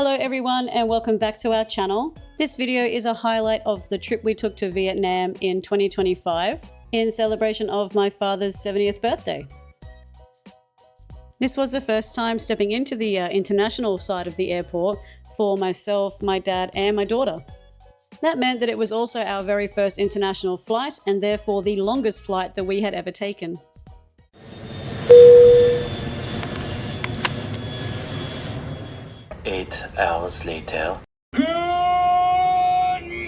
Hello everyone and welcome back to our channel. This video is a highlight of the trip we took to Vietnam in 2025 in celebration of my father's 70th birthday. This was the first time stepping into the international side of the airport for myself, my dad and my daughter. That meant that it was also our very first international flight and therefore the longest flight that we had ever taken. Eight hours later. Good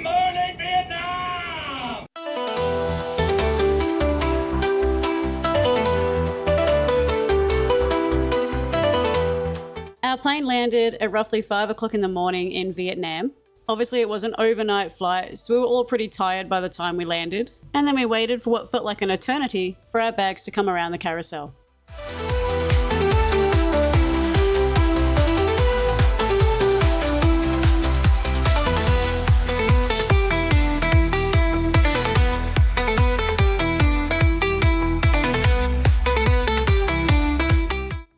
morning, Vietnam! Our plane landed at roughly 5 o'clock in the morning in Vietnam. Obviously it was an overnight flight, so we were all pretty tired by the time we landed. And then we waited for what felt like an eternity for our bags to come around the carousel.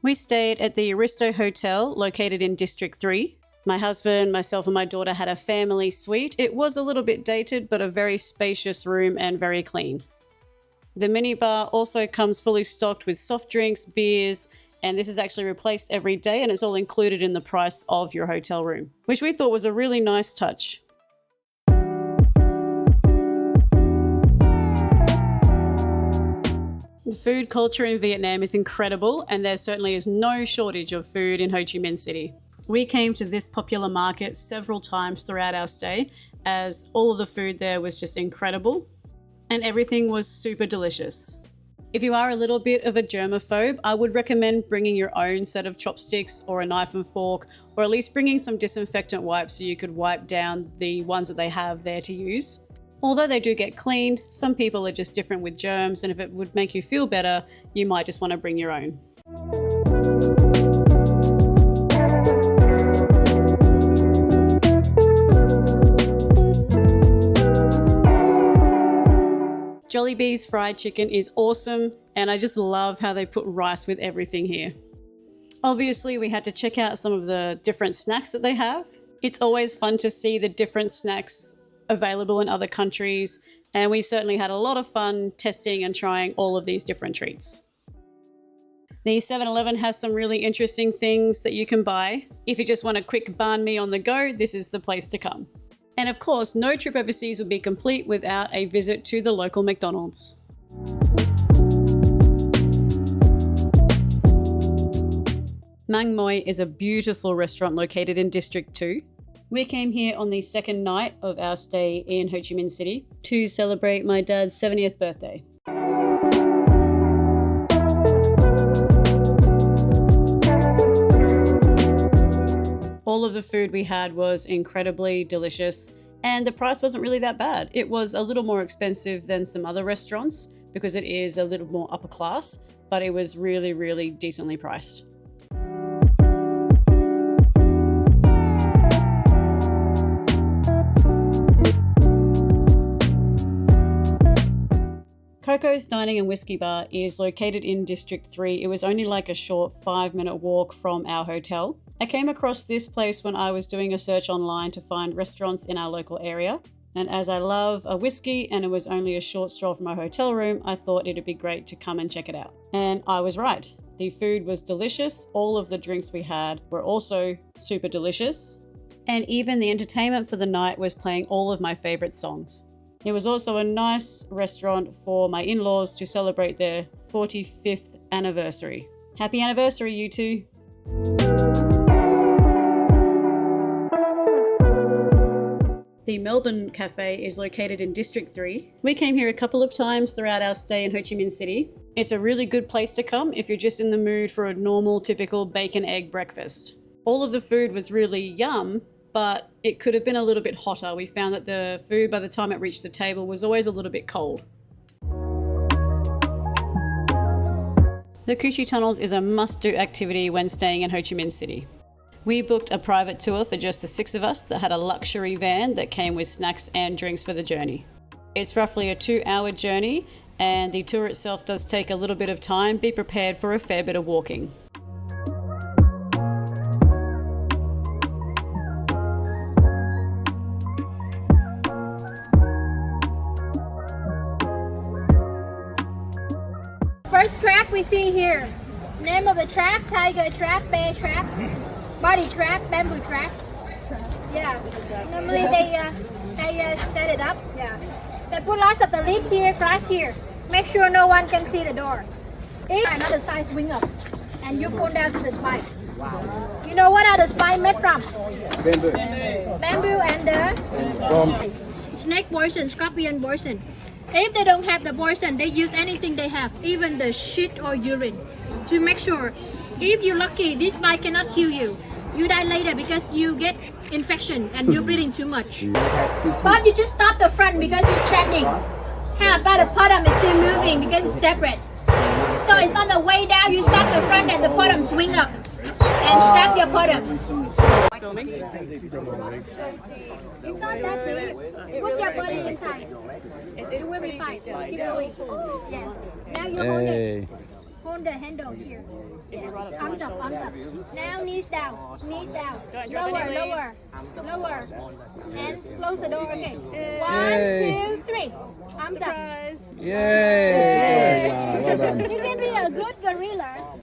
We stayed at the Aristo Hotel located in District 3. My husband, myself and my daughter had a family suite. It was a little bit dated, but a very spacious room and very clean. The minibar also comes fully stocked with soft drinks, beers, and this is actually replaced every day and it's all included in the price of your hotel room, which we thought was a really nice touch. The food culture in Vietnam is incredible and there certainly is no shortage of food in Ho Chi Minh City. We came to this popular market several times throughout our stay as all of the food there was just incredible and everything was super delicious. If you are a little bit of a germaphobe, I would recommend bringing your own set of chopsticks or a knife and fork, or at least bringing some disinfectant wipes so you could wipe down the ones that they have there to use. Although they do get cleaned, some people are just different with germs, and if it would make you feel better, you might just want to bring your own. Jollibee's fried chicken is awesome, and I just love how they put rice with everything here. Obviously, we had to check out some of the different snacks that they have. It's always fun to see the different snacks available in other countries, and we certainly had a lot of fun testing and trying all of these different treats. The 7-Eleven has some really interesting things that you can buy. If you just want a quick banh mi on the go, this is the place to come. And of course, no trip overseas would be complete without a visit to the local McDonald's. Mang Moi is a beautiful restaurant located in District 2. We came here on the second night of our stay in Ho Chi Minh City to celebrate my dad's 70th birthday. All of the food we had was incredibly delicious and the price wasn't really that bad. It was a little more expensive than some other restaurants because it is a little more upper class, but it was really, really decently priced. Coco's Dining and Whiskey Bar is located in District 3. It was only like a short 5-minute walk from our hotel. I came across this place when I was doing a search online to find restaurants in our local area. And as I love a whiskey and it was only a short stroll from my hotel room, I thought it'd be great to come and check it out. And I was right. The food was delicious. All of the drinks we had were also super delicious. And even the entertainment for the night was playing all of my favorite songs. It was also a nice restaurant for my in-laws to celebrate their 45th anniversary. Happy anniversary, you two! The Melbourne Cafe is located in District 3. We came here a couple of times throughout our stay in Ho Chi Minh City. It's a really good place to come if you're just in the mood for a normal, typical bacon-egg breakfast. All of the food was really yum, but it could have been a little bit hotter. We found that the food, by the time it reached the table, was always a little bit cold. The Cu Chi Tunnels is a must-do activity when staying in Ho Chi Minh City. We booked a private tour for just the 6 of us that had a luxury van that came with snacks and drinks for the journey. It's roughly a 2-hour journey and the tour itself does take a little bit of time. Be prepared for a fair bit of walking. trap we see here. Name of the trap: tiger trap, bear trap, body trap, bamboo trap. Yeah. Normally they set it up. Yeah. They put lots of the leaves here, grass here. Make sure no one can see the door. If another side swing up, and you fall down to the spine. You know what are the spine made from? Bamboo. Bamboo and the snake poison, scorpion poison. If they don't have the poison, they use anything they have, even the shit or urine, to make sure. If you're lucky, this bite cannot kill you. You die later because you get infection and you're breathing too much. But you just stop the front because you're standing. How about the bottom is still moving because it's separate. So it's on the way down, you stop the front and the bottom swing up. And strap your bottom. It's not that deep. Put your body inside. You will be fine. Keep going. Yes. Now you hold it. Hold the handle here. Yes. Arms up, arms up. Now knees down, knees down. Lower, lower, lower. And close the door. Okay. 1, 2, 3. Arms up. Yay! Wow, well done. You can be a good gorilla.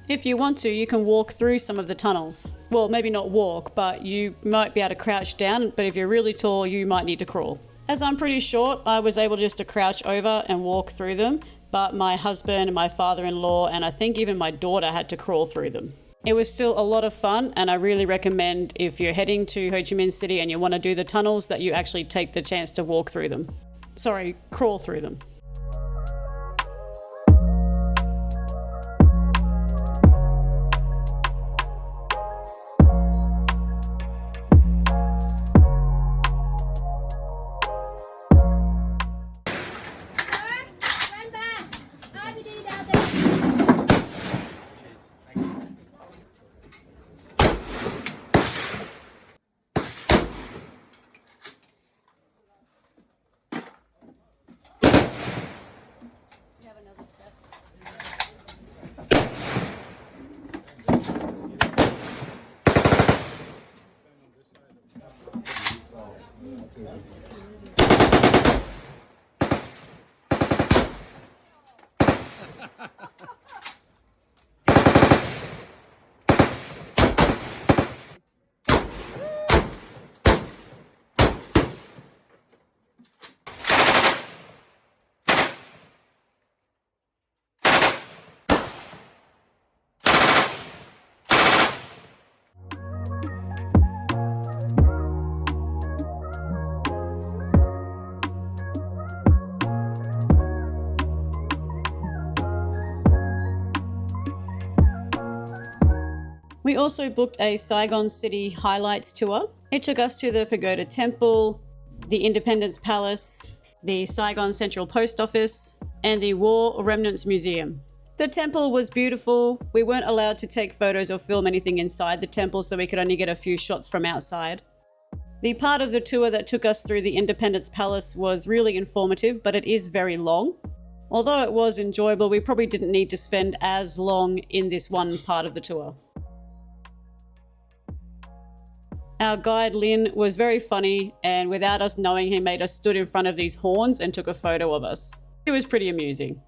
If you want to, you can walk through some of the tunnels. Well, maybe not walk, but you might be able to crouch down, but if you're really tall, you might need to crawl. As I'm pretty short, I was able just to crouch over and walk through them, but my husband and my father-in-law and I think even my daughter had to crawl through them. It was still a lot of fun, and I really recommend if you're heading to Ho Chi Minh City and you want to do the tunnels that you actually take the chance to walk through them. Sorry, crawl through them. We also booked a Saigon City highlights tour. It took us to the Pagoda Temple, the Independence Palace, the Saigon Central Post Office, and the War Remnants Museum. The temple was beautiful. We weren't allowed to take photos or film anything inside the temple, so we could only get a few shots from outside. The part of the tour that took us through the Independence Palace was really informative, but it is very long. Although it was enjoyable, we probably didn't need to spend as long in this one part of the tour. Our guide Lynn was very funny, and without us knowing, he made us stood in front of these horns and took a photo of us. It was pretty amusing.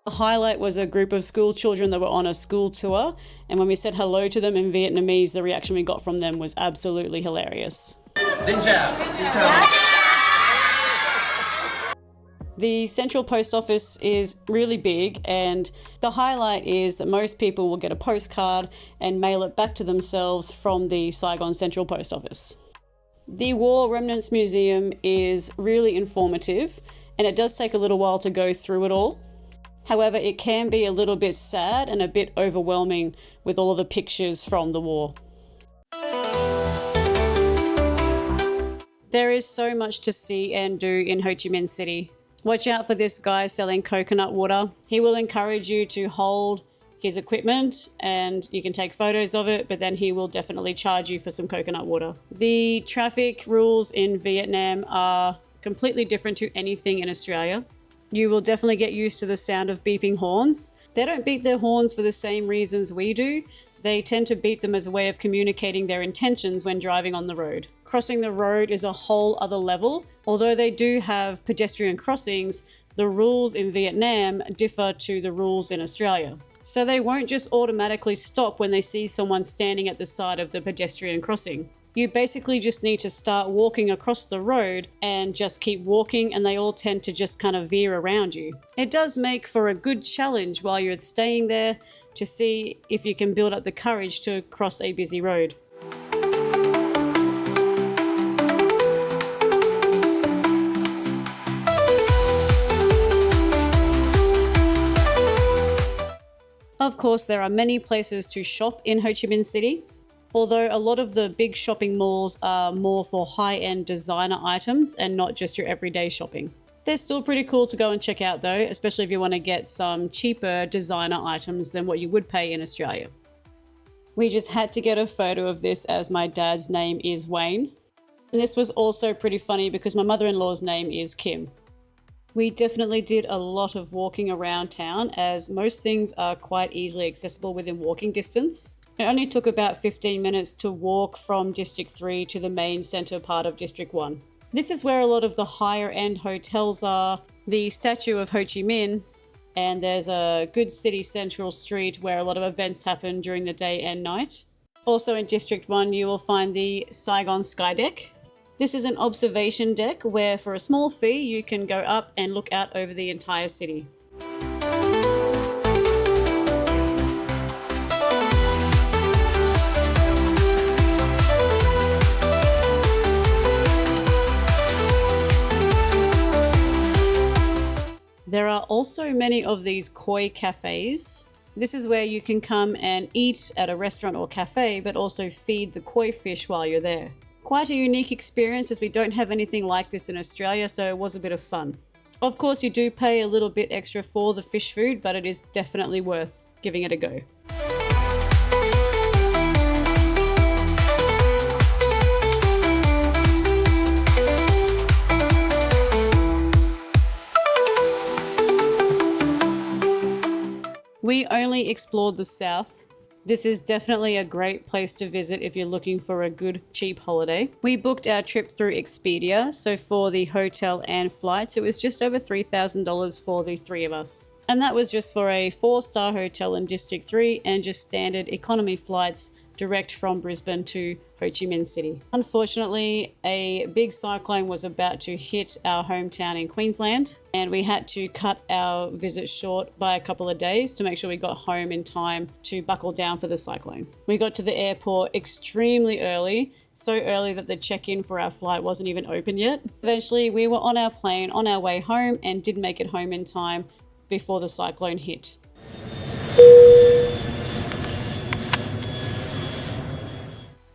The highlight was a group of school children that were on a school tour, and when we said hello to them in Vietnamese, the reaction we got from them was absolutely hilarious. Xin chào. The Central Post Office is really big, and the highlight is that most people will get a postcard and mail it back to themselves from the Saigon Central Post Office. The War Remnants Museum is really informative, and it does take a little while to go through it all. However, it can be a little bit sad and a bit overwhelming with all of the pictures from the war. There is so much to see and do in Ho Chi Minh City. Watch out for this guy selling coconut water. He will encourage you to hold his equipment and you can take photos of it, but then he will definitely charge you for some coconut water. The traffic rules in Vietnam are completely different to anything in Australia. You will definitely get used to the sound of beeping horns. They don't beep their horns for the same reasons we do. They tend to beep them as a way of communicating their intentions when driving on the road. Crossing the road is a whole other level. Although they do have pedestrian crossings, the rules in Vietnam differ to the rules in Australia. So they won't just automatically stop when they see someone standing at the side of the pedestrian crossing. You basically just need to start walking across the road and just keep walking, and they all tend to just kind of veer around you. It does make for a good challenge while you're staying there to see if you can build up the courage to cross a busy road. Of course, there are many places to shop in Ho Chi Minh City. Although a lot of the big shopping malls are more for high-end designer items and not just your everyday shopping. They're still pretty cool to go and check out though, especially if you want to get some cheaper designer items than what you would pay in Australia. We just had to get a photo of this as my dad's name is Wayne. And this was also pretty funny because my mother-in-law's name is Kim. We definitely did a lot of walking around town as most things are quite easily accessible within walking distance. It only took about 15 minutes to walk from District 3 to the main centre part of District 1. This is where a lot of the higher end hotels are, the statue of Ho Chi Minh, and there's a good city central street where a lot of events happen during the day and night. Also in District 1 you will find the Saigon Skydeck. This is an observation deck where for a small fee you can go up and look out over the entire city. There are also many of these koi cafes. This is where you can come and eat at a restaurant or cafe, but also feed the koi fish while you're there. Quite a unique experience as we don't have anything like this in Australia, so it was a bit of fun. Of course, you do pay a little bit extra for the fish food, but it is definitely worth giving it a go. We only explored the south. This is definitely a great place to visit if you're looking for a good, cheap holiday. We booked our trip through Expedia, so for the hotel and flights, it was just over $3,000 for the three of us. And that was just for a 4-star hotel in District 3 and just standard economy flights direct from Brisbane to Ho Chi Minh City. Unfortunately, a big cyclone was about to hit our hometown in Queensland, and we had to cut our visit short by a couple of days to make sure we got home in time to buckle down for the cyclone. We got to the airport extremely early, so early that the check-in for our flight wasn't even open yet. Eventually, we were on our plane on our way home and did make it home in time before the cyclone hit.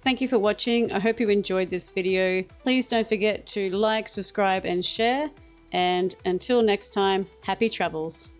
Thank you for watching. I hope you enjoyed this video. Please don't forget to like, subscribe, and share. And until next time, happy travels.